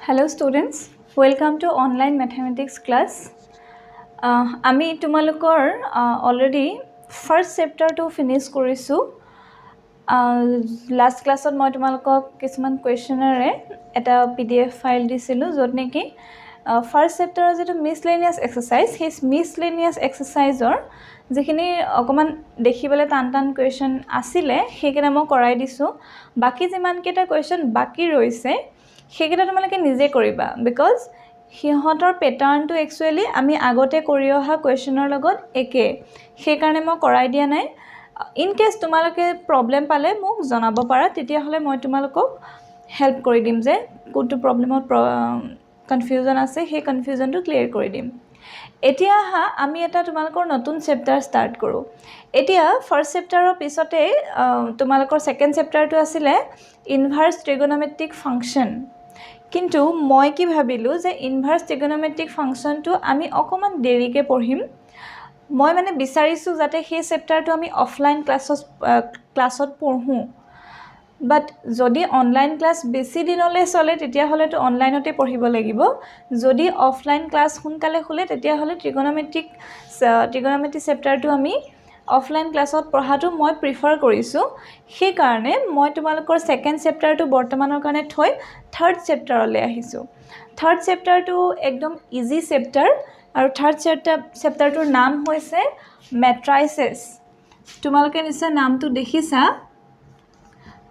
Hello students, welcome to online mathematics class. আমি তোমালোকৰ already first chapter to finish কৰিছো. Last classত মই তোমালোকক কিছুমান questionnaire এটা PDF file দিছিলো যত নেকি first chapter যেটো miscellaneous exercise his miscellaneous exercise যেখিনি অকমান দেখিবলে টান question আছিলে সেইকেইটা মই কৰাই দিছো বাকি যিমান কেইটা question বাকি ৰৈছে সেইকেইটা তোমালোকে নিজে কৰিবা because হিহঁতৰ প্যাটাৰ্নটো একচুয়ালি আমি আগতে কৰি অহা কোৱেশ্চনৰ লগত একে সেই কাৰণে মই কৰাই দিয়া নাই ইন কেস তোমালোকে প্ৰবলেম পালে মোক জনাব পাৰা তেতিয়া হলে মই তোমালোকক হেল্প কৰি দিম যে কোনটো প্ৰবলেমত কনফিউজন আছে সেই কনফিউজনটো ক্লিয়াৰ কৰি দিম এতিয়া আমি এটা তোমালোকৰ নতুন চেপ্টাৰ ষ্টাৰ্ট কৰো এতিয়া ফাৰ্স্ট চেপ্টাৰৰ পিছতে তোমালোকৰ সেকেন্ড চেপ্টাৰটো আছিল ইনভাৰ্স ট্ৰিগোনোমেট্ৰিক ফাংশন কিন্তু মই কি ভাবিলো যে ইনভাৰ্স ট্ৰিগোনোমেট্ৰিক ফাংশনটো আমি অকমান দেৰিকে পঢ়িম মই মানে বিচাৰিছো যাতে সেই চেপ্টাৰটো আমি অফলাইন ক্লাছত পঢ়ো বাট যদি অনলাইন ক্লাস বেছি দিনলে চলে তেতিয়া হলে তো অনলাইনতে পঢ়িব লাগিব যদি অফলাইন ক্লাস সোনকালে খুলে তেতিয়া হলে ট্ৰিগোনোমেট্ৰি চেপ্টাৰটো আমি অফলাইন ক্লাছত পঢ়াটো মই প্ৰিফাৰ কৰিছো সেই কাৰণে মই তোমালোকৰ সেকেন্ড চেপ্টাৰটো বৰ্তমানৰ কাৰণে থৈ থাৰ্ড চেপ্টাৰলৈ আহিছো থাৰ্ড চেপ্টাৰটো একদম ইজি চেপ্টাৰ আৰু থাৰ্ড চেপ্টাৰটোৰ নাম হৈছে মেট্ৰাইসেছ তোমালোকে নিশ্চয় নামটো দেখিছা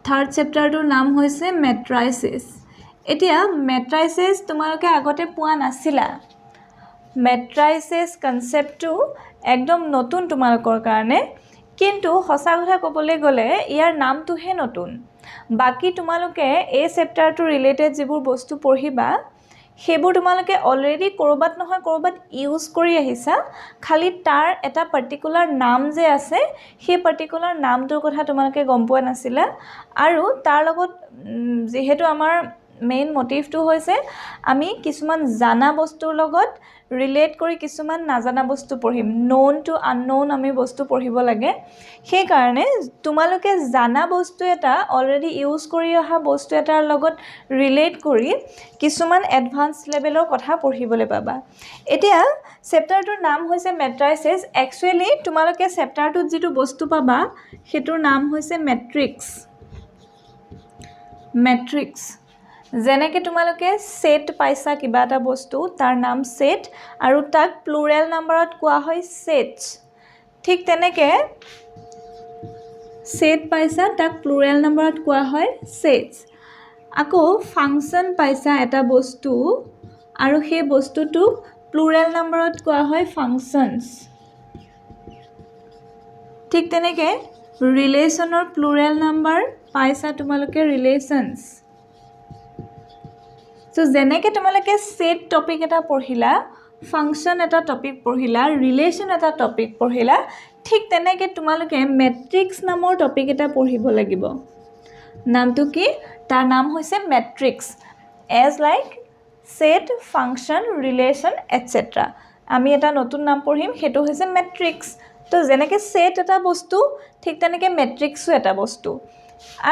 থাৰ্ড চেপ্টাৰটোৰ নাম হৈছে মেট্ৰাইসেছ এতিয়া মেট্ৰাইসেছ তোমালোকে আগতে পোৱা নাছিলা মেট্ৰাইসেছ কনসেপ্টটো একদম নতুন তোমালোকৰ কাৰণে কিন্তু হসা কথা ক'বলৈ গলে ইয়াৰ নামটোহে নতুন বাকি তোমালোকে এই চেপ্টাৰটো ৰিলেটেড যিবোৰ বস্তু পঢ়িবা সেইবোৰ তোমালোকে অলৰেডি কৰবাত নহয় কৰবাত ইউজ কৰি আহিছা খালি তাৰ এটা পাৰ্টিকুলাৰ নাম যে আছে সেই পাৰ্টিকুলাৰ নামটোৰ কথা তোমালোকে গম পোৱা নাছিলা আৰু তাৰ লগত যেহেতু আমাৰ মেইন মোটিভটো হৈছে আমি কিছুমান জানা বস্তুৰ লগত ৰিলেট কৰি কিছুমান নাজানা বস্তু পঢ়িম known to unknown আমি বস্তু পঢ়িব লাগে সেই কাৰণে তোমালোকে জানা বস্তু এটা অলৰেডি ইউজ কৰি অহা বস্তু এটাৰ লগত ৰিলেট কৰি কিছুমান এডভান্স লেভেলৰ কথা পঢ়িবলৈ পাবা এতিয়া চেপ্টাৰটোৰ নাম হৈছে মেট্ৰাইসেছ একচুয়ালি তোমালোকে চেপ্টাৰটোত যেটো বস্তু পাবা হেতুৰ নাম হৈছে মেট্ৰিক্স যেনেকে তোমালোকে সেট পাইছা কিবা এটা বস্তু তাৰ নাম সেট আৰু তাক প্লুৰেল নাম্বাৰত কোৱা হয় সেটস ঠিক তেনেকে সেট পাইছা তাক প্লুৰেল নাম্বাৰত কোৱা হয় সেটস আকৌ ফাংশন পাইছা এটা বস্তু আৰু সেই বস্তুটো প্লুৰেল নাম্বাৰত কোৱা হয় ফাংশনস ঠিক তেনেকে ৰিলেশনৰ প্লুৰেল নাম্বাৰ পাইছা তোমালোকে ৰিলেশনস So যেনেকে তোমালোকে সেট টপিক এটা পঢ়িলা ফাংশন এটা টপিক পঢ়িলা ৰিলেশন এটা টপিক পঢ়িলা ঠিক তেনেকে তোমালোকে মেট্ৰিক্স নামৰ টপিক এটা পঢ়িব লাগিব নামটো কি তাৰ নাম হৈছে matrix as like set function relation etc আমি এটা নতুন নাম পঢ়িম হেতু হৈছে মেট্ৰিক্স তো যেনেকে সেট এটা বস্তু ঠিক তেনেকে মেট্ৰিক্সও এটা বস্তু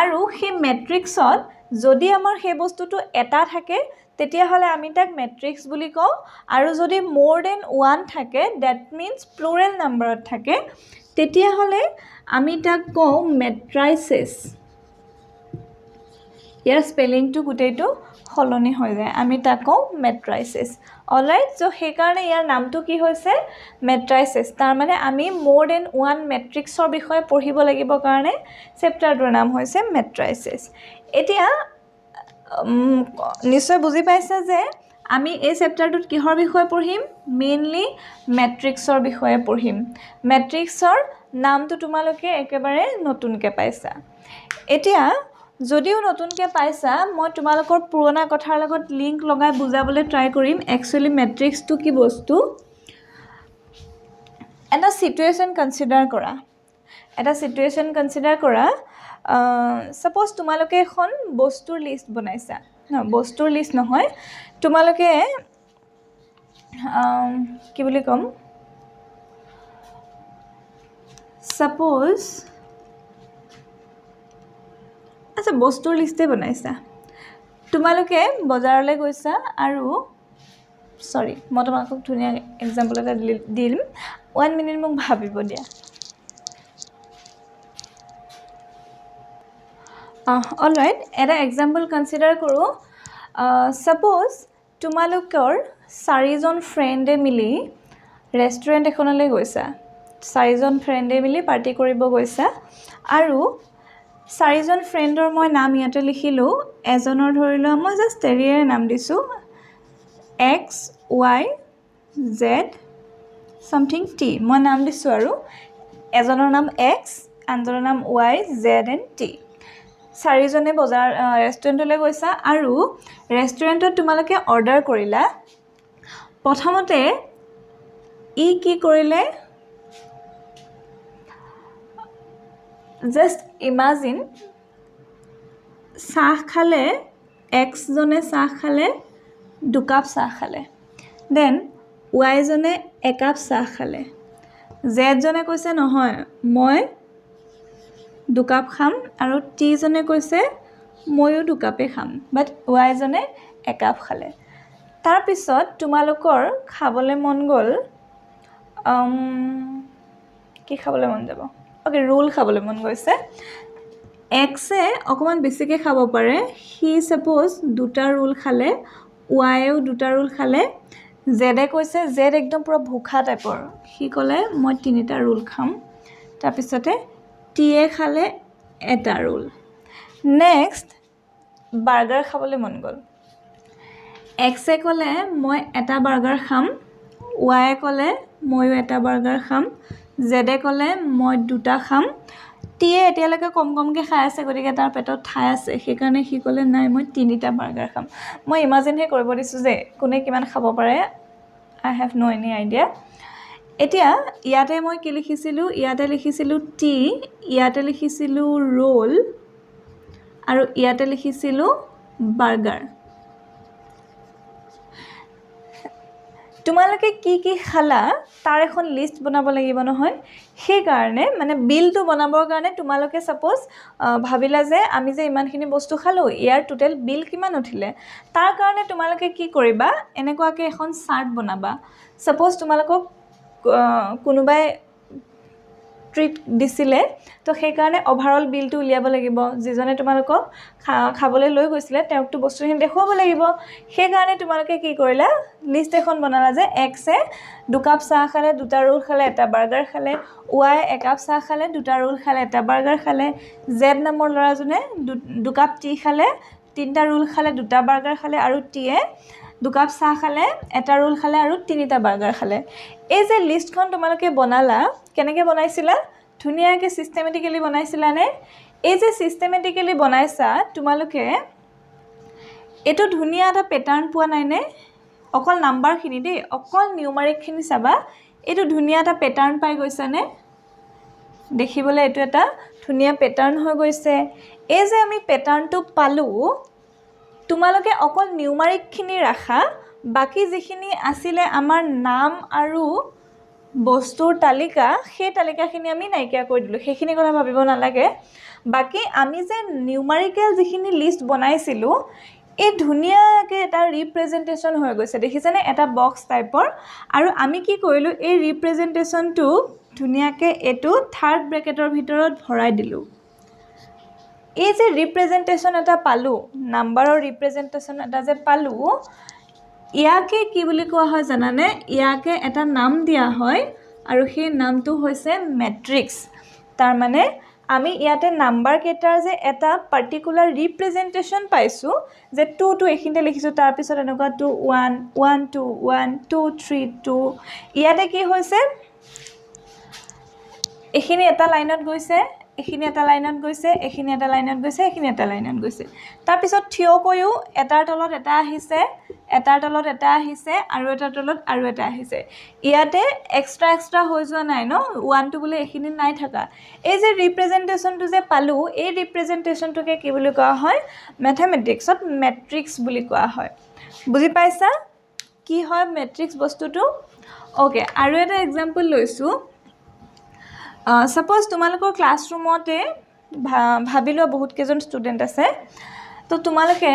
আৰু সেই মেট্ৰিক্সত যদি আমাৰ সেই বস্তুটো এটা থাকে তেতিয়া হলে আমি তাক মেট্ৰিক্স বুলি কওঁ আৰু যদি more than one থাকে that means plural numberত থাকে তেতিয়া হলে আমি তাক কওঁ মেট্ৰাইসেছ ইয়াৰ স্পেলিংটো গুটেইটো হলনি হৈ যায় আমি তাক কওঁ মেট্ৰাইসেছ অলৰাইট সো সেই কাৰণে ইয়াৰ নামটো কি হৈছে মেট্ৰাইসেছ তাৰ মানে আমি more than one মেট্ৰিক্সৰ বিষয়ে পঢ়িব লাগিব কাৰণে চেপ্টাৰটোৰ নাম হৈছে মেট্ৰাইসেছ এতিয়া নিশ্চয় বুজি পাইছা যে আমি এই চেপ্টাৰটোত কিহৰ বিষয়ে পঢ়িম মেইনলি মেট্ৰিক্সৰ বিষয়ে পঢ়িম মেট্ৰিক্সৰ নামটো তোমালোকে একেবাৰে নতুনকৈ পাইছা এতিয়া যদিও নতুনকৈ পাইছা মই তোমালোকৰ পুৰণা কথাৰ লগত লিংক লগাই বুজাবলৈ ট্ৰাই কৰিম একচুয়ালি মেট্ৰিক্সটো কি বস্তু এটা সিচুৱেচন কনসিডাৰ কৰা সাপোজ তোমালোকে এখন বস্তুৰ লিষ্ট বনাইছা বস্তুৰ লিষ্ট নহয় তোমালোকে কি বুলি কম সাপোজ আচ্ছা বস্তুৰ লিষ্টে বনাইছা তোমালোকে বজাৰলৈ গৈছা আৰু সৰি মই তোমাক ধুনীয়া এক্সাম্পল এটা দিম 1 মিনিট মোক ভাবিব দিয়া অলৰাইট এটা এক্সাম্পল কনসিডাৰ কৰোঁ সাপোজ তোমালোকৰ 4জন ফ্ৰেণ্ডে মিলি ৰেষ্টুৰেণ্ট এখনলৈ গৈছা 4জন ফ্ৰেণ্ডে মিলি পাৰ্টি কৰিব গৈছা আৰু 4জন ফ্ৰেণ্ডৰ মই নাম ইয়াতে লিখিলোঁ এজনৰ ধৰি লোৱা মই জাষ্ট এৰিয়াৰ নাম দিছোঁ X Y Z something T মই নাম দিছোঁ আৰু এজনৰ নাম X আনজনৰ নাম Y Z and T 4জনে বজাৰ ৰেষ্টুৰেণ্টলৈ গৈছা আৰু ৰেষ্টুৰেণ্টত তোমালোকে অৰ্ডাৰ কৰিলা প্ৰথমতে ই কি কৰিলে জাষ্ট ইমাজিন চাহ খালে X জনে চাহ খালে 2 কাপ চাহ খালে দেন Y জনে 1 কাপ চাহ খালে Z জনে কৈছে নহয় মই 2 কাপ খাম আৰু T জনে কৈছে ময়ো 2 কাপে খাম বাট Y জনে 1 কাপ খালে তাৰ পিছত তোমালোকৰ খাবলৈ মন গ'ল কি খাবলৈ মন যাব ওকে ৰোল খাবলৈ মন গৈছে X এ অকমান বেছিকৈ খাব পাৰে হি সাপোজ 2টা ৰোল খালে Y এও 2টা ৰোল খালে Z এ কৈছে Z একদম পুৰা ভুখা টাইপৰ হি ক'লে মই 3টা ৰোল খাম তাৰ পিছতে T এ খালে 1টা ৰোল নেক্সট বাৰ্গাৰ খাবলৈ মন গ'ল X এ ক'লে মই 1টা বাৰ্গাৰ খাম Y এ ক'লে ময়ো 1টা বাৰ্গাৰ খাম Z এ ক'লে মই 2টা খাম T এ এতিয়ালৈকে কমকৈ খাই আছে গতিকে তাৰ পেটত ঠাই আছে সেইকাৰণে সি ক'লে নাই মই 3টা বাৰ্গাৰ খাম মই ইমাজিনহে কৰিব দিছোঁ যে কোনে কিমান খাব পাৰে আই হেভ নো এনি আইডিয়া এতিয়া ইয়াতে মই কি লিখিছিলোঁ ইয়াতে লিখিছিলোঁ টি ইয়াতে লিখিছিলোঁ ৰোল আৰু ইয়াতে লিখিছিলোঁ বাৰ্গাৰ তোমালোকে কি কি খালা তাৰ এখন লিষ্ট বনাব লাগিব নহয় সেই কাৰণে মানে বিলটো বনাবৰ কাৰণে তোমালোকে সাপোজ ভাবিলা যে আমি যে ইমানখিনি বস্তু খালো ইয়াৰ টোটাল বিল কিমান উঠিলে তাৰ কাৰণে তোমালোকে কি কৰিবা এনেকুৱাকৈ এখন চাৰ্ট বনাবা সাপোজ তোমালোকক কোনোবাই ট্ৰিট দিছিলে তো সেই কাৰণে ওভাৰঅল বিলটো উলিয়াব লাগিব যিজনে তোমালোকক খাবলৈ লৈ গৈছিলে তেওঁকটো বস্তুখিনি দেখুৱাব লাগিব সেই কাৰণে তোমালোকে কি কৰিলা লিষ্ট এখন বনালা যে X এ 2 কাপ চাহ খালে 2টা ৰোল খালে 1টা বাৰ্গাৰ খালে Y 1 কাপ চাহ খালে 2টা ৰোল খালে 1টা বাৰ্গাৰ খালে Z নামৰ ল'ৰাজনে 2 কাপ টি খালে 3টা ৰোল খালে 2টা বাৰ্গাৰ খালে আৰু T এ 2 কাপ চাহ খালে 1টা ৰোল খালে আৰু 3টা বাৰ্গাৰ খালে এই যে লিষ্টখন তোমালোকে বনালা কেনেকৈ বনাইছিলা ধুনীয়াকৈ সিস্টেমেটিক্যালি বনাইছিলা নে এই যে সিস্টেমেটিক্যালি বনাইছা তোমালোকে এটো ধুনীয়া এটা প্যাটাৰ্ন পোৱা নাই নে অকল নাম্বাৰখিনি দেই অকল নিউমাৰিকখিনি চাবা এটো ধুনীয়া এটা প্যাটাৰ্ন পাই গৈছা নে দেখিবলৈ এটো এটা ধুনীয়া প্যাটাৰ্ন হৈ গৈছে এই যে আমি প্যাটাৰ্নটো পালো তোমালোকে অকল নিউমাৰিকখিনি ৰাখা বাকি যিখিনি আছিলে আমাৰ নাম আৰু বস্তুৰ তালিকা সেই তালিকাখিনি আমি নাইকিয়া কৰি দিলো সেইখিনি কথা ভাবিব নালাগে বাকি আমি যে নিউমাৰিকেল যিখিনি লিষ্ট বনাইছিলো এই ধুনীয়াকৈ এটা ৰিপ্ৰেজেন্টেশন হৈ গৈছে দেখিছেনে এটা বক্স টাইপৰ আৰু আমি কি কৰিলো এই ৰিপ্ৰেজেন্টেশনটো ধুনীয়াকৈ এটো থাৰ্ড ব্ৰেকেটৰ ভিতৰত ভৰাই দিলো এই যে ৰিপ্ৰেজেন্টেশন এটা পালো নাম্বাৰৰ ৰিপ্ৰেজেন্টেশন এটা যে পালো ইয়াকে কি বুলি কোৱা হয় জানানে ইয়াকে এটা নাম দিয়া হয় আৰু সেই নামটো হৈছে ম্যাট্ৰিক্স তাৰ মানে আমি ইয়াতে নাম্বাৰ কেটাৰ যে এটা পাৰ্টিকুলাৰ ৰিপ্ৰেজেন্টেশন পাইছো যে 2 টু এখিনতে লিখিছো তাৰ পিছত এনেকুৱা 2 1 1 2 1 2 3 2 ইয়াতে কি হৈছে এখিনি এটা লাইনত গৈছে এখিনি এটা লাইনত গৈছে এখিনি এটা লাইনত গৈছে এখিনি এটা লাইনত গৈছে তাৰ পিছত থিয় কয়ও এটাৰ তলত এটা আহিছে এটাৰ তলত এটা আহিছে আৰু এটাৰ তলত আৰু এটা আহিছে ইয়াতে এক্সট্ৰা হৈ যোৱা নাই ন 1 টু বুলি এখিনি নাই থাকা এই যে ৰিপ্ৰেজেন্টেশনটো যে পালো এই ৰিপ্ৰেজেন্টেশনটোকে কি বুলি কোৱা হয় ম্যাথমেটিক্সত ম্যাট্ৰিক্স বুলি কোৱা হয় বুজি পাইছা কি হয় ম্যাট্ৰিক্স বস্তুটো ওকে আৰু এটা এক্সাম্পল লৈছো সাপোজ তোমালোকৰ ক্লাছৰুমতে ভাবিলো বহুত কেজন ষ্টুডেন্ট আছে তো তোমালোকে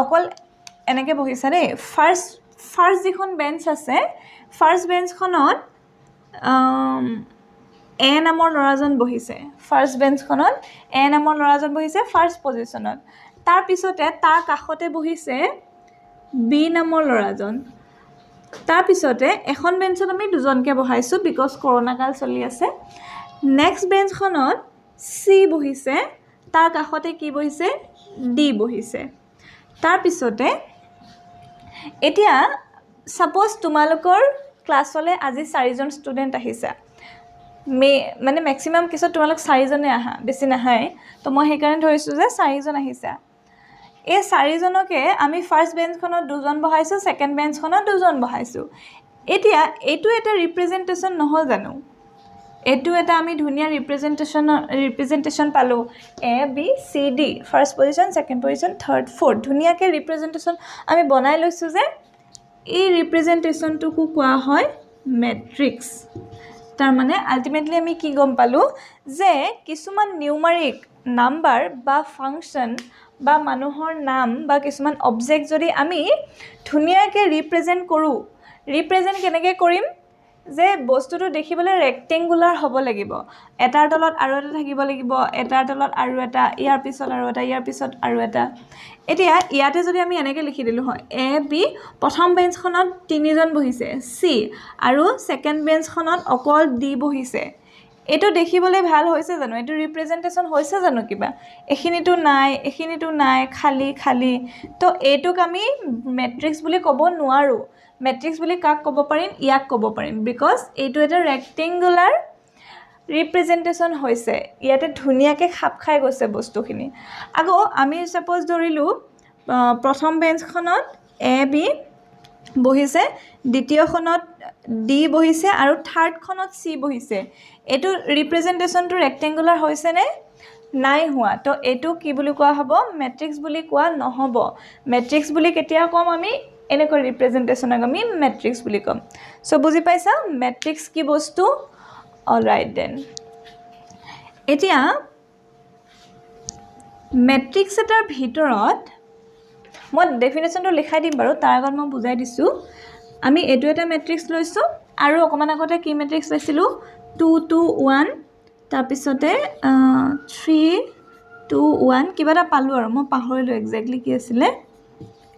অকল এনেকৈ বহিছা দেই ফাৰ্ষ্ট যিখন বেঞ্চ আছে ফাৰ্ষ্ট বেঞ্চখনত এ নামৰ ল'ৰাজন বহিছে ফাৰ্ষ্ট বেঞ্চখনত এ নামৰ ল'ৰাজন বহিছে ফাৰ্ষ্ট পজিশ্যনত তাৰপিছতে তাৰ কাষতে বহিছে বি নামৰ ল'ৰাজন তাৰপিছতে এখন বেঞ্চত আমি দুজনকৈ বহাইছোঁ বিকজ কৰোণা কাল চলি আছে নেক্সট বেঞ্চখনত চি বহিছে তাৰ কাষতে কি বহিছে ডি বহিছে তাৰপিছতে এতিয়া ছাপ'জ তোমালোকৰ ক্লাছলৈ আজি 4জন ষ্টুডেণ্ট আহিছে মানে মেক্সিমাম কেছত তোমালোক 4জনে আহা বেছি নাহাই তো মই সেইকাৰণে ধৰিছোঁ যে 4জন আহিছে এই 4জনকে আমি ফাৰ্ষ্ট বেঞ্চখনত 2জন বহাইছোঁ ছেকেণ্ড বেঞ্চখনত 2জন বহাইছোঁ এতিয়া এইটো এটা ৰিপ্ৰেজেণ্টেশ্যন নহয় জানো এইটো এটা আমি ধুনীয়া ৰিপ্ৰেজেণ্টেশ্যন পালোঁ A B C D first position second position third fourth ধুনীয়াকৈ ৰিপ্ৰেজেণ্টেশ্যন আমি বনাই লৈছোঁ যে এই ৰিপ্ৰেজেণ্টেশ্যনটোকো কোৱা হয় মেট্ৰিক্স তাৰমানে আল্টিমেটলি আমি কি গম পালোঁ যে কিছুমান নিউমাৰিক নাম্বাৰ বা ফাংচন বা মানুহৰ নাম বা কিছুমান অবজেক্ট যদি আমি ধুনীয়াকৈ ৰিপ্ৰেজেণ্ট কৰোঁ ৰিপ্ৰেজেণ্ট কেনেকৈ কৰিম যে বস্তুটো দেখিবলৈ ৰেক্টেংগুলাৰ হ'ব লাগিব এটাৰ তলত আৰু এটা থাকিব লাগিব এটাৰ তলত আৰু এটা ইয়াৰ পিছত আৰু এটা ইয়াৰ পিছত আৰু এটা এতিয়া ইয়াতে যদি আমি এনেকৈ লিখি দিলোঁ হয় এ বি প্ৰথম বেঞ্চখনত 3জন বহিছে চি আৰু ছেকেণ্ড বেঞ্চখনত অকল ডি বহিছে এইটো দেখিবলৈ ভাল হৈছে জানো এইটো ৰিপ্ৰেজেণ্টেশ্যন হৈছে জানো কিবা এইখিনিতো নাই খালী তো এইটোক আমি মেট্ৰিক্স বুলি ক'ব নোৱাৰোঁ মেট্ৰিক্স বুলি কাক ক'ব পাৰিম ইয়াক ক'ব পাৰিম বিকজ এইটো এটা ৰেক্টেংগুলাৰ ৰিপ্ৰেজেণ্টেশ্যন হৈছে ইয়াতে ধুনীয়াকৈ খাপ খাই গৈছে বস্তুখিনি আকৌ আমি ছাপ'জ ধৰিলোঁ প্ৰথম বেঞ্চখনত এ বি বহিছে দ্বিতীয়খনত ডি বহিছে আৰু থাৰ্ডখনত চি বহিছে এইটো ৰিপ্ৰেজেণ্টেশ্যনটো ৰেক্টেংগুলাৰ হৈছেনে নাই হোৱা তো এইটো কি বুলি কোৱা হ'ব মেট্ৰিক্স বুলি কোৱা নহ'ব মেট্ৰিক্স বুলি কেতিয়া ক'ম আমি এনেকৈ ৰিপ্ৰেজেণ্টেশ্যনক আমি মেট্ৰিক্স বুলি ক'ম চ' বুজি পাইছা মেট্ৰিক্স কি বস্তু অলৰাইট দেন এতিয়া মেট্ৰিক্স এটাৰ ভিতৰত মই ডেফিনেশ্যনটো লিখাই দিম বাৰু তাৰ আগত মই বুজাই দিছোঁ আমি এইটো এটা মেট্ৰিক্স লৈছোঁ আৰু অকণমান আগতে কি মেট্ৰিক্স লৈছিলোঁ 2 2 1 তাৰপিছতে 3 2 1 কিবা এটা পালোঁ আৰু মই পাহৰিলোঁ একজেক্টলি কি আছিলে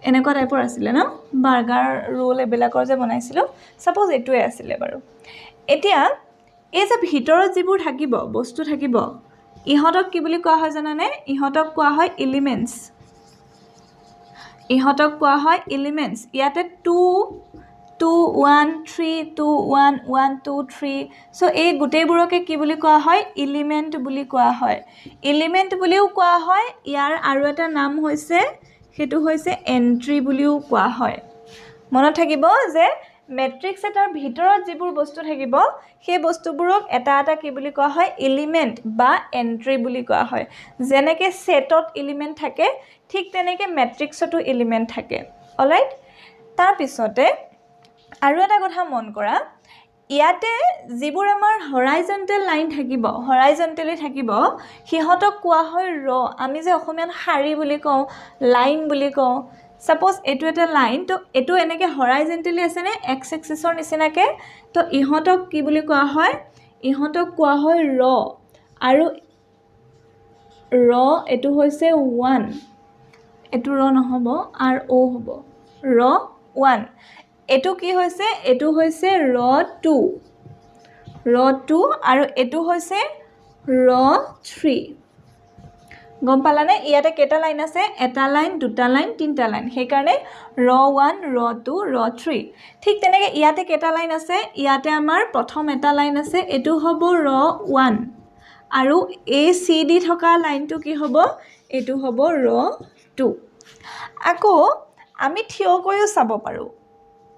এনেকুৱা টাইপৰ আছিলে ন বাৰ্গাৰ ৰোল এইবিলাকৰ যে বনাইছিলোঁ ছাপ'জ এইটোৱে আছিলে বাৰু এতিয়া এই যে ভিতৰত যিবোৰ থাকিব বস্তু থাকিব ইহঁতক কি বুলি কোৱা হয় জানানে ইহঁতক কোৱা হয় এলিমেণ্টছ ইয়াতে 2 2 1 3 2 1 1 2 3 চ' এই গোটেইবোৰকে কি বুলি কোৱা হয় এলিমেণ্ট বুলি কোৱা হয় এলিমেণ্ট বুলিও কোৱা হয় ইয়াৰ আৰু এটা নাম হৈছে সেইটো হৈছে এন্ট্ৰি বুলিও কোৱা হয় মনত থাকিব যে মেট্ৰিক্স এটাৰ ভিতৰত যিবোৰ বস্তু থাকিব সেই বস্তুবোৰক এটা এটা কি বুলি কোৱা হয় এলিমেণ্ট বা এন্ট্ৰি বুলি কোৱা হয় যেনেকৈ সেটত এলিমেণ্ট থাকে ঠিক তেনেকৈ মেট্ৰিক্সতো এলিমেণ্ট থাকে অলৰাইট তাৰপিছতে আৰু এটা কথা মন কৰা ইয়াতে যিবোৰ আমাৰ হৰাইজণ্টেল লাইন থাকিব হৰাইজণ্টেলি থাকিব সিহঁতক কোৱা হয় ৰ আমি যে অসমীয়াত শাৰী বুলি কওঁ লাইন বুলি কওঁ ছাপ'জ এইটো এটা লাইন তো এইটো এনেকৈ হৰাইজণ্টেলি আছেনে এক্স এক্সিছৰ নিচিনাকৈ তো ইহঁতক কি বুলি কোৱা হয় ইহঁতক কোৱা হয় ৰ আৰু ৰ এইটো হৈছে 1 এইটো ৰ নহ'ব আৰু অ' হ'ব ৰ 1 এইটো কি হৈছে এইটো হৈছে ৰ 2 আৰু এইটো হৈছে ৰ 3 গম পালানে ইয়াতে কেইটা লাইন আছে এটা লাইন দুটা লাইন তিনিটা লাইন সেইকাৰণে ৰ 1 ৰ 2 ৰ 3 ঠিক তেনেকৈ ইয়াতে কেইটা লাইন আছে ইয়াতে আমাৰ প্ৰথম এটা লাইন আছে এইটো হ'ব ৰ 1 আৰু এ চি ডি থকা লাইনটো কি হ'ব এইটো হ'ব ৰ 2 আকৌ আমি থিয় কৰিও চাব পাৰোঁ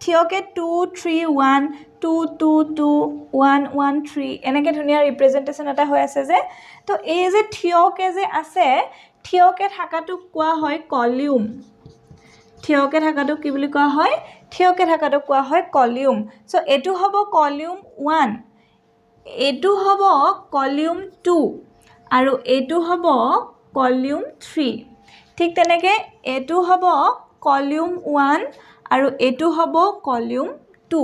থিয়কৈ 2 3 1 2 2 2 1 1 3 এনেকৈ ধুনীয়া ৰিপ্ৰেজেণ্টেশ্যন এটা হৈ আছে যে তো এই যে থিয়কৈ যে আছে থিয়কৈ থকাটোক কোৱা হয় কলিউম থিয়কৈ থকাটোক কি বুলি কোৱা হয় থিয়কৈ থকাটোক কোৱা হয় কলিউম চ' এইটো হ'ব কলিউম 1 এইটো হ'ব কলিউম 2 আৰু এইটো হ'ব কলিউম 3 ঠিক তেনেকৈ এইটো হ'ব কলিউম 1 আৰু এইটো হ'ব কলিউম 2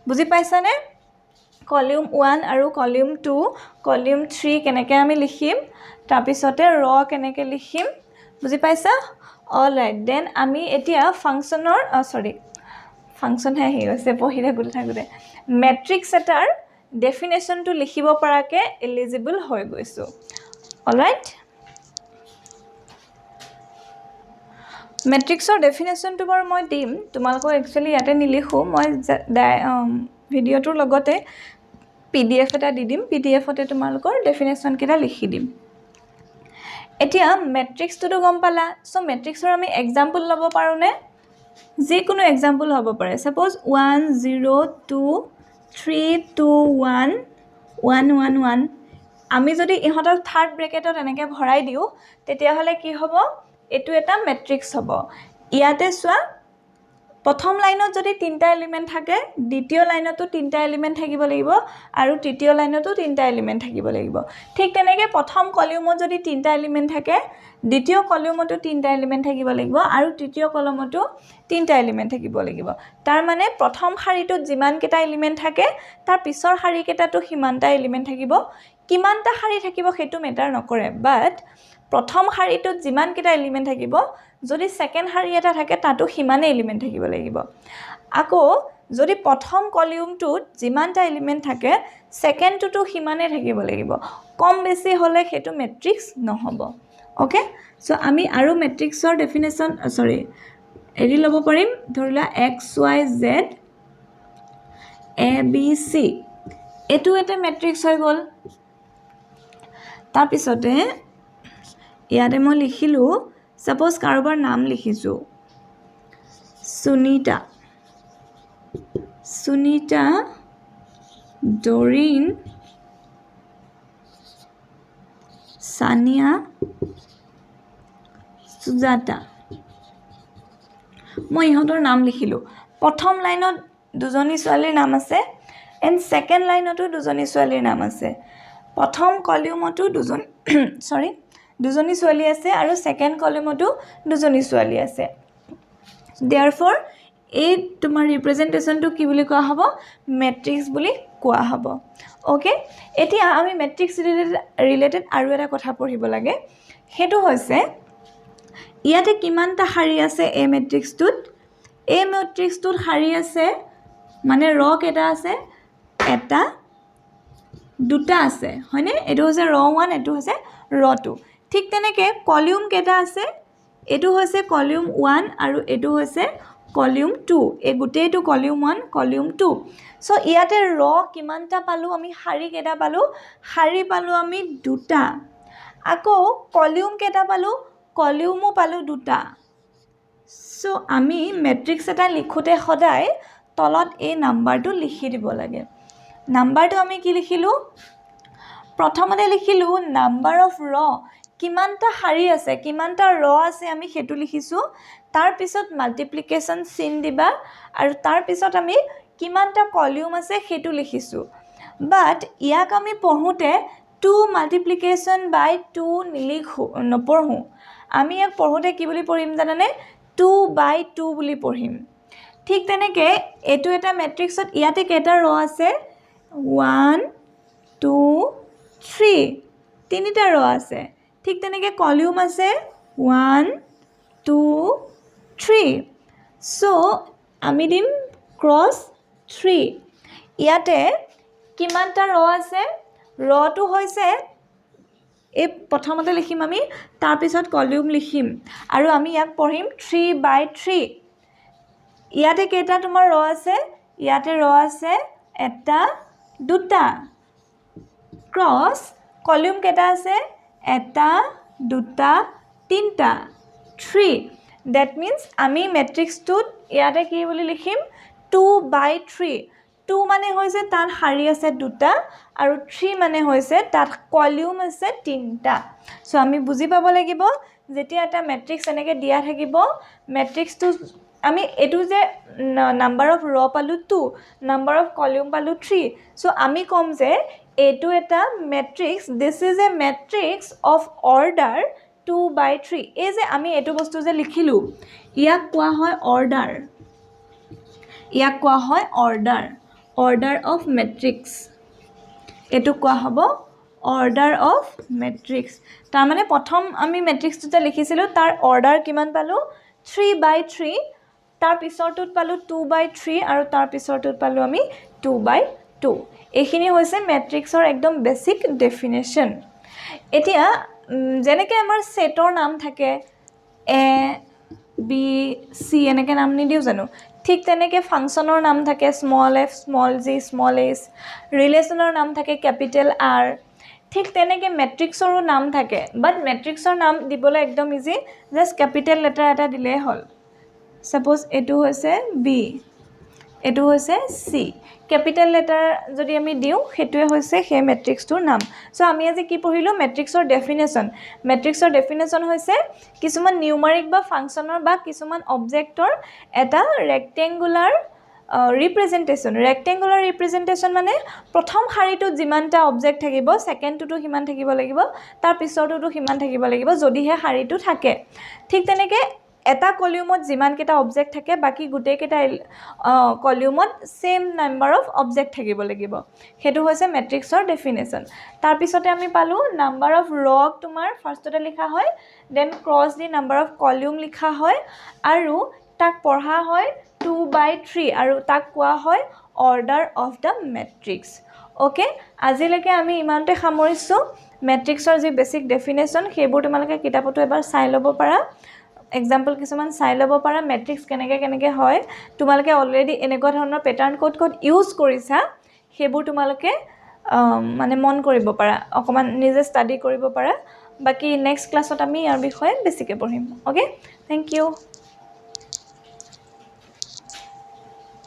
বুজি পাইছানে কলিউম 1 আৰু কলিউম 2 কলিউম 3 কেনেকৈ আমি লিখিম তাৰপিছতে ৰ কেনেকৈ লিখিম বুজি পাইছা অল ৰাইট দেন আমি এতিয়া ফাংচনৰ ফাংচনহে আহি গৈছে পঢ়ি থাকোঁতে মেট্ৰিক্স এটাৰ ডেফিনেশ্যনটো লিখিব পৰাকৈ এলিজিবল হৈ গৈছোঁ অল ৰাইট মেট্ৰিক্সৰ ডেফিনেশ্যনটো বাৰু মই দিম তোমালোকক একচুৱেলি ইয়াতে নিলিখোঁ মই ভিডিঅ'টোৰ লগতে PDF এটা দি দিম PDFতে তোমালোকৰ ডেফিনেশ্যনকেইটা লিখি দিম এতিয়া মেট্ৰিক্সটোতো গম পালা চ' মেট্ৰিক্সৰ আমি এক্সাম্পল ল'ব পাৰোঁনে যিকোনো এক্সাম্পল হ'ব পাৰে ছাপ'জ 1 0 2 3 2 1 1 1 1 আমি যদি ইহঁতক থাৰ্ড ব্ৰেকেটত এনেকৈ ভৰাই দিওঁ তেতিয়াহ'লে কি হ'ব এইটো এটা মেট্ৰিক্স হ'ব ইয়াতে চোৱা প্ৰথম লাইনত যদি তিনিটা এলিমেণ্ট থাকে দ্বিতীয় লাইনতো তিনিটা এলিমেণ্ট থাকিব লাগিব আৰু তৃতীয় লাইনতো তিনিটা এলিমেণ্ট থাকিব লাগিব ঠিক তেনেকৈ প্ৰথম কলিউমত যদি তিনিটা এলিমেণ্ট থাকে দ্বিতীয় কলিউমতো তিনিটা এলিমেণ্ট থাকিব লাগিব আৰু তৃতীয় কলমতো তিনিটা এলিমেণ্ট থাকিব লাগিব তাৰ মানে প্ৰথম শাৰীটোত যিমানকেইটা এলিমেণ্ট থাকে তাৰ পিছৰ শাৰীকেইটাতো সিমানটা এলিমেণ্ট থাকিব কিমানটা শাৰী থাকিব সেইটো মেটাৰ নকৰে বাট প্ৰথম শাৰীটোত যিমানকেইটা এলিমেণ্ট থাকিব যদি সেকেন্ড শাৰী এটা থাকে তাতো সিমানে এলিমেণ্ট থাকিব লাগিব আকৌ যদি প্ৰথম কলিউমটোত যিমানটা এলিমেণ্ট থাকে সেকেন্ডটোতো সিমানে থাকিব লাগিব কম বেছি হ'লে সেইটো মেট্ৰিক্স নহ'ব ওকে সো আমি আৰু মেট্ৰিক্সৰ ডেফিনেশ্যন এৰি ল'ব পাৰিম ধৰিলা x y z a b c এইটো এটা মেট্ৰিক্স হৈ গ'ল তাৰপিছতে ইয়াতে মই লিখিলোঁ সাপোজ কাৰোবাৰ নাম লিখিছোঁ সুনিতা ডৰিন সানিয়া সুজাতা মই ইহঁতৰ নাম লিখিলোঁ প্ৰথম লাইনত দুজনী ছোৱালীৰ নাম আছে এণ্ড সেকেন্ড লাইনতো দুজনী ছোৱালীৰ নাম আছে প্ৰথম কলিউমতো দুজনী ছোৱালী আছে আৰু সেকেন্ড কলিউমতো দুজনী ছোৱালী আছে দেয়াৰফৰ এই তোমাৰ ৰিপ্ৰেজেন্টেশনটো কি বুলি কোৱা হ'ব মেট্ৰিক্স বুলি কোৱা হ'ব ওকে এতিয়া আমি মেট্ৰিক্স ৰিলেটেড আৰু এটা কথা পঢ়িব লাগে হেতু হৈছে ইয়াতে কিমানটা শাৰী আছে এই মেট্ৰিক্সটোত শাৰী আছে মানে ৰ কেইটা আছে এটা দুটা আছে হয়নে এটো হৈছে ৰ 1 এটো হৈছে ৰ 2 ঠিক তেনেকৈ কলিউম কেইটা আছে এটো হৈছে কলিউম 1 আৰু এটো হৈছে কলিউম 2 এই গোটেইটো কলিউম 1 কলিউম 2 সো ইয়াতে ৰ কিমানটা পালো আমি শাৰী কেইটা পালো শাৰী পালো আমি দুটা আকৌ কলিউম কেইটা পালো কলিউমো পালো দুটা সো আমি মেট্ৰিক্স এটা লিখোতে সদায় তলত এই নাম্বাৰটো লিখি দিব লাগে নাম্বাৰটো আমি কি লিখিলো প্ৰথমতে লিখিলো নাম্বাৰ অফ ৰ কিমানটা শাৰী আছে কিমানটা ৰ আছে আমি হেতু লিখিছো তাৰ পিছত মাল্টিপ্লিকেশন চিন দিবা আৰু তাৰ পিছত আমি কিমানটা কলিউম আছে হেতু লিখিছো বাট ইয়াক আমি পঢ়োতে 2 মাল্টিপ্লিকেশন বাই 2 নিলিখো নপঢ়ো আমি ইয়াক পঢ়োতে কি বুলি পঢ়িম জানানে 2 বাই 2 বুলি পঢ়িম ঠিক তেনেকৈ এটো এটা মেট্ৰিক্সত ইয়াতে কেইটা ৰ আছে 1 2 3 তিনিটা ৰ আছে ঠিক তেনেকৈ কলিউম আছে 1 2 3 সো আমি দিম ক্ৰস 3 ইয়াতে কিমানটা ৰ আছে ৰটো হৈছে এই প্ৰথমতে লিখিম আমি তাৰ পিছত কলিউম লিখিম আৰু আমি ইয়াক পঢ়িম 3 বাই 3 ইয়াতে কেইটা তোমাৰ ৰ আছে ইয়াতে ৰ আছে এটা দুটা ক্ৰস কলিউম কেইটা আছে এটা দুটা তিনটা 3 দ্যাট মিন্স আমি মেট্ৰিক্সটোত ইয়াতে কি বুলি লিখিম 2 বাই 3 2 মানে হৈছে তাত শাৰী আছে দুটা আৰু 3 মানে হৈছে তাত কলিউম আছে তিনটা সো আমি বুজি পাব লাগিব যেতিয়া এটা মেট্ৰিক্স এনেকৈ দিয়া থাকিব মেট্ৰিক্সটো আমি এটো যে নাম্বাৰ অফ ৰ পালো 2 নাম্বাৰ অফ কলিউম পালো 3 সো আমি কম যে এটো এটা matrix this is a matrix of order 2/3 এই যে আমি এটো বস্তু যে লিখিলো ইয়াক কোৱা হয় অৰ্ডাৰ ইয়াক কোৱা হয় অৰ্ডাৰ অফ মেট্ৰিক্স এটো কোৱা হ'ব অৰ্ডাৰ অফ মেট্ৰিক্স তাৰ মানে প্ৰথম আমি মেট্ৰিক্সটো যে লিখিছিলো তাৰ অৰ্ডাৰ কিমান পালো 3/3 তাৰ পিছৰটোত পালো 2/3 আৰু তাৰ পিছৰটোত পালো আমি 2/2 এইখিনি হৈছে মেট্ৰিক্সৰ একদম বেসিক ডেফিনেশন এতিয়া যেনেকৈ আমাৰ সেটৰ নাম থাকে এ বি সি এনেকৈ নাম নিদিও জানো ঠিক তেনেকৈ ফাংশনৰ নাম থাকে small f small g small h ৰিলেশনৰ নাম থাকে ক্যাপিটেল r ঠিক তেনেকৈ মেট্ৰিক্সৰো নাম থাকে বাট মেট্ৰিক্সৰ নাম দিবলৈ একদম ইজি জাস্ট ক্যাপিটেল লেটাৰ এটা দিলেই হ'ল সাপোজ এটো হৈছে বি এটো হৈছে সি ক্যাপিটেল লেটাৰ যদি আমি দিও হেতুৱে হৈছে হে মেট্ৰিক্সটোৰ নাম সো আমি আজি কি পঢ়িলো মেট্ৰিক্সৰ ডেফিনেশন হৈছে কিছুমান নিউমাৰিক বা ফাংশনৰ বা কিছুমান অবজেক্টৰ এটা ৰেক্টেঙ্গুলাৰ ৰিপ্ৰেজেন্টেশন মানে প্ৰথম শাৰীটোত যিমানটা অবজেক্ট থাকিব সেকেন্ডটোতো হিমান থাকিব লাগিব তাৰ পিছৰটোতো হিমান থাকিব লাগিব যদিহে শাৰীটো থাকে ঠিক তেনেকৈ এটা কলিউমত যিমান কেটা অবজেক্ট থাকে বাকি গুটেই কেটা কলিউমত সেম নাম্বার অফ অবজেক্ট থাকিব লাগিব হেতু হৈছে মেট্ৰিক্সৰ ডেফিনেশন তাৰ পিছতে আমি পালো নাম্বাৰ অফ ৰক তোমাৰ ফাৰ্ষ্টতে লিখা হয় দেন ক্ৰস দি নাম্বাৰ অফ কলিউম লিখা হয় আৰু তাক পঢ়া হয় 2/3 আৰু তাক কোৱা হয় order of the matrix okay আজিলৈকে আমি ইমানতে সামৰিছো মেট্ৰিক্সৰ যি বেসিক ডেফিনেশন হেবোৰ তোমালোকে কিতাপটো এবাৰ চাই ল'ব পাৰা এক্সাম্পল কিছুমান চাই ল'ব পাৰা মেট্ৰিক্স কেনেকৈ হয় তোমালোকে অলৰেডি এনেকুৱা ধৰণৰ প্যাটাৰ্ন কোড ইউজ কৰিছা হেবোৰ তোমালোকে মানে মন কৰিব পাৰা অকমান নিজে ষ্টাডি কৰিব পাৰা বাকি নেক্সট ক্লাছত আমি ইয়াৰ বিষয়ে বেছিকৈ পঢ়িম ওকে থ্যাংক ইউ